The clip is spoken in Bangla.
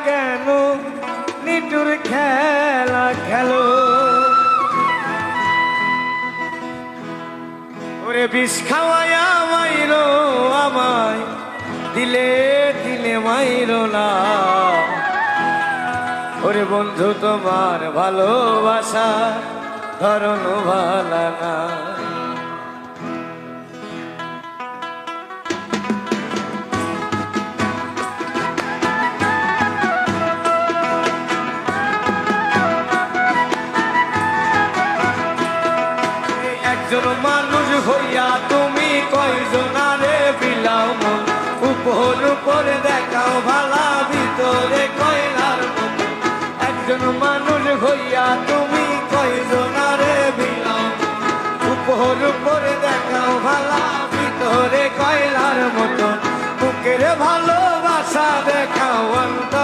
কেন নিটুর খেলা খেলো ওরে বিষ খাওয়ায়া মাইরো আমায় দিলে দিলে মাইরো না ওরে বন্ধু তোমার ভালোবাসা ধরন ভালা না একজন